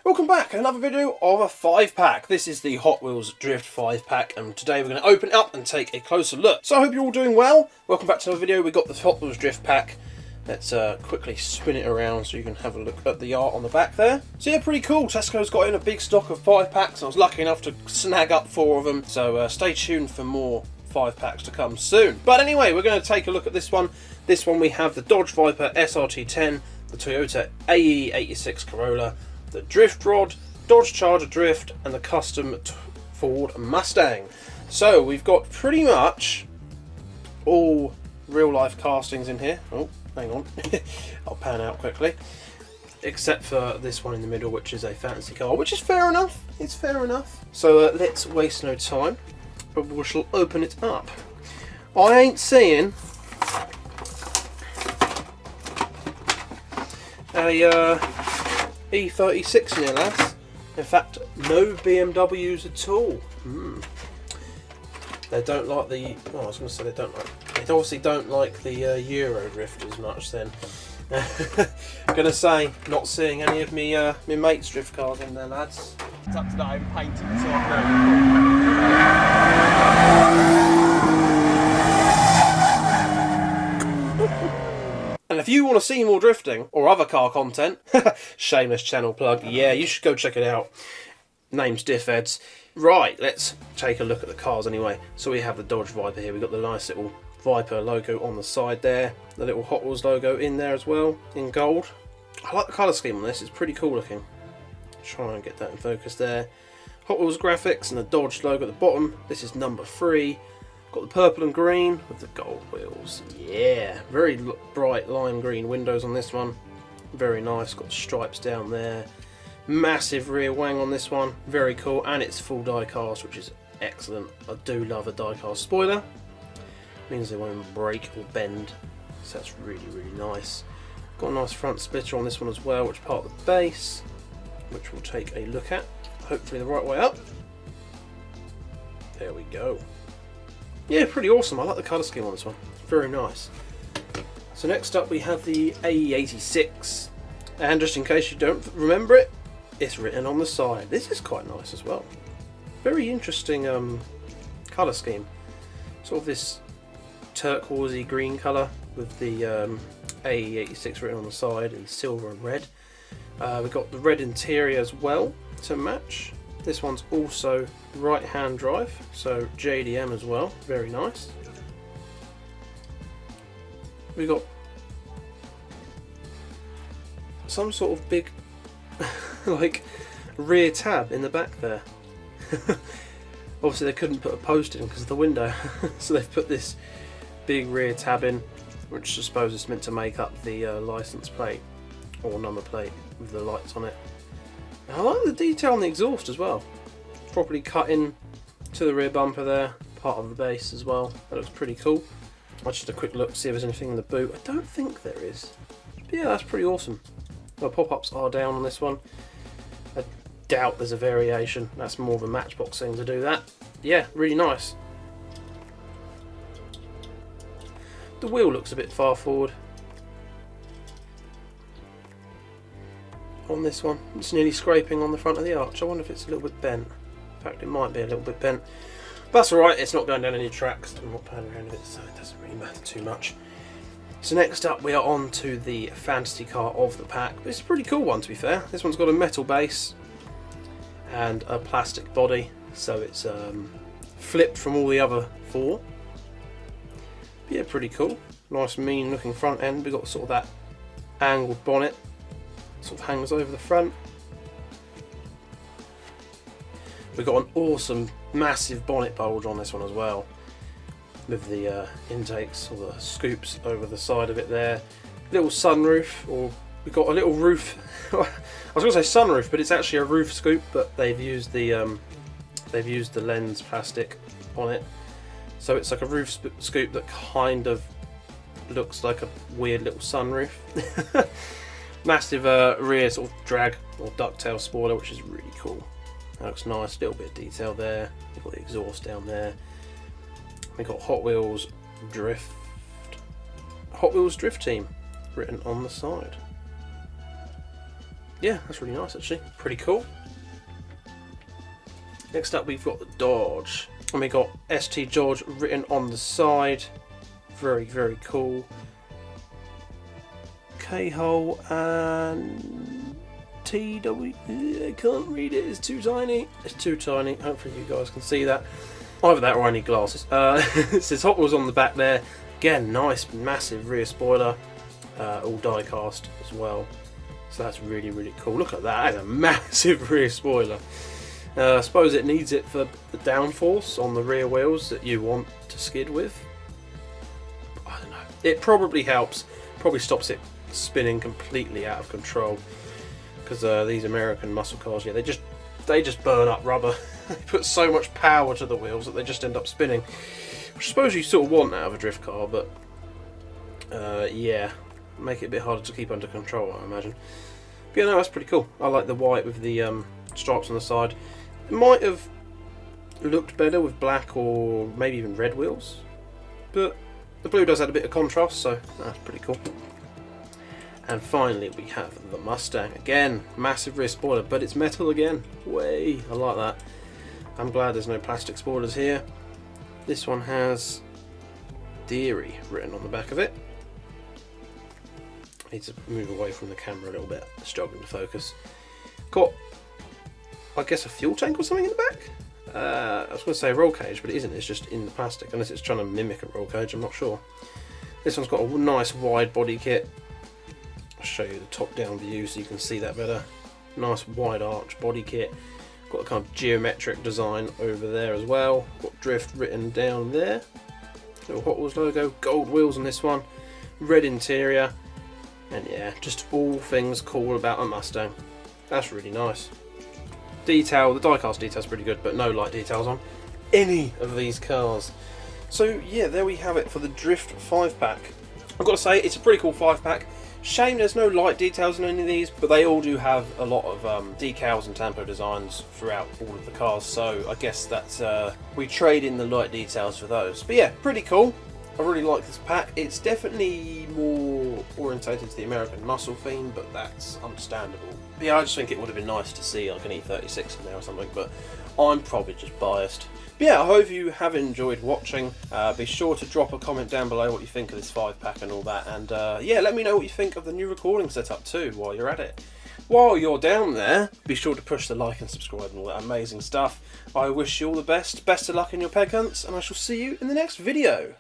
Welcome back, another video of a 5-pack. This is the Hot Wheels Drift 5-pack, and today we're going to open it up and take a closer look. So I hope you're all doing well. Welcome back to another video. We've got the Hot Wheels Drift pack. Let's quickly spin it around so you can have a look at the art on the back there. So yeah, pretty cool. Tesco's got in a big stock of 5-packs. I was lucky enough to snag up 4 of them. So stay tuned for more 5-packs to come soon. But anyway, we're going to take a look at this one. This one we have the Dodge Viper SRT10, the Toyota AE86 Corolla, the Drift Rod, Dodge Charger Drift, and the custom Ford Mustang. So we've got pretty much all real life castings in here. Oh, hang on. I'll pan out quickly. Except for this one in the middle, which is a fancy car, which is fair enough. It's fair enough. So let's waste no time, but we shall open it up. I ain't seeing a E36 in here, lads. In fact, no BMWs at all. They don't like the. Oh, I was going to say they don't like. They obviously don't like the Euro Drift as much. Then, going to say not seeing any of me my mates' drift cars in there, lads. It's up to that. I'm painting this off now. And if you want to see more drifting or other car content, shameless channel plug, yeah, you should go check it out. Name's Diffheads. Right, let's take a look at the cars anyway. So we have the Dodge Viper here. We've got the nice little Viper logo on the side there. The little Hot Wheels logo in there as well, in gold. I like the colour scheme on this, it's pretty cool looking. Try and get that in focus there. Hot Wheels graphics and the Dodge logo at the bottom. This is number 3. Got the purple and green with the gold wheels. Yeah, very bright lime green windows on this one. Very nice. Got stripes down there. Massive rear wang on this one. Very cool. And it's full die cast, which is excellent. I do love a die cast spoiler. Means they won't break or bend. So that's really, really nice. Got a nice front splitter on this one as well, which is part of the base, which we'll take a look at. Hopefully the right way up. There we go. Yeah, pretty awesome. I like the colour scheme on this one. Very nice. So next up we have the AE86. And just in case you don't remember it, it's written on the side. This is quite nice as well. Very interesting colour scheme. Sort of this turquoisey green colour with the AE86 written on the side in silver and red. We've got the red interior as well to match. This one's also right hand drive, so JDM as well, very nice. We've got some sort of big like rear tab in the back there. Obviously they couldn't put a post in because of the window, so they've put this big rear tab in, which I suppose is meant to make up the license plate or number plate with the lights on it. I like the detail on the exhaust as well. Properly cut in to the rear bumper there, part of the base as well. That looks pretty cool. I'll just a quick look, see if there's anything in the boot. I don't think there is. But yeah, that's pretty awesome. The pop-ups are down on this one. I doubt there's a variation. That's more of a Matchbox thing to do that. Yeah, really nice. The wheel looks a bit far forward on this one. It's nearly scraping on the front of the arch. I wonder if it's a little bit bent. In fact, it might be a little bit bent. But that's alright, it's not going down any tracks. I'm not playing around with it, so it doesn't really matter too much. So next up we are on to the fantasy car of the pack. It's a pretty cool one, to be fair. This one's got a metal base and a plastic body, so it's flipped from all the other 4. But yeah, pretty cool. Nice mean looking front end. We've got sort of that angled bonnet. Sort of hangs over the front. We've got an awesome massive bonnet bulge on this one as well, with the intakes or the scoops over the side of it there. Little sunroof, or we've got a little roof. I was going to say sunroof, but it's actually a roof scoop, but they've used the lens plastic on it, so it's like a roof scoop that kind of looks like a weird little sunroof. Massive rear sort of drag or ducktail spoiler, which is really cool. That looks nice, little bit of detail there. You've got the exhaust down there. We've got Hot Wheels Drift Team written on the side. yeah, that's really nice actually. Pretty cool. Next up we've got the Dodge. And we got ST George written on the side. Very, very cool. K-hole and TW. I can't read it, it's too tiny. It's too tiny. Hopefully you guys can see that. Either that or I need glasses. It says Hot Wheels on the back there. Again, nice, massive rear spoiler. All die cast as well. So that's really, really cool. Look at that. That's a massive rear spoiler. I suppose it needs it for the downforce on the rear wheels that you want to skid with. I don't know. It probably helps. Probably stops it spinning completely out of control. Because these American muscle cars, yeah, they just burn up rubber. They put so much power to the wheels that they just end up spinning. Which I suppose you sort of want out of a drift car, but yeah, make it a bit harder to keep under control, I imagine. But yeah, no, that's pretty cool. I like the white with the stripes on the side. It might have looked better with black or maybe even red wheels, but the blue does add a bit of contrast, so that's pretty cool. And finally we have the Mustang. Again, massive rear spoiler, but it's metal again. Way, I like that. I'm glad there's no plastic spoilers here. This one has Deary written on the back of it. I need to move away from the camera a little bit, it's struggling to focus. Got, I guess, a fuel tank or something in the back? I was going to say a roll cage, but it isn't, it's just in the plastic, unless it's trying to mimic a roll cage, I'm not sure. This one's got a nice wide body kit. I'll show you the top down view so you can see that better. Nice wide arch body kit. Got a kind of geometric design over there as well. Got drift written down there. Little Hot Wheels logo, gold wheels on this one. Red interior. And yeah, just all things cool about a Mustang. That's really nice. Detail, the diecast detail's pretty good, but no light details on any of these cars. So yeah, there we have it for the Drift 5-pack. I've got to say, it's a pretty cool 5-pack. Shame there's no light details on any of these, but they all do have a lot of decals and tampo designs throughout all of the cars, so I guess that's we trade in the light details for those. But yeah, pretty cool. I really like this pack. It's definitely more orientated to the American muscle theme, but that's understandable. But yeah, I just think it would have been nice to see like an E36 in there or something, but I'm probably just biased. But yeah, I hope you have enjoyed watching. Be sure to drop a comment down below what you think of this 5-pack and all that, and yeah, let me know what you think of the new recording setup too while you're at it. While you're down there, be sure to push the like and subscribe and all that amazing stuff. I wish you all the best of luck in your peg hunts, and I shall see you in the next video.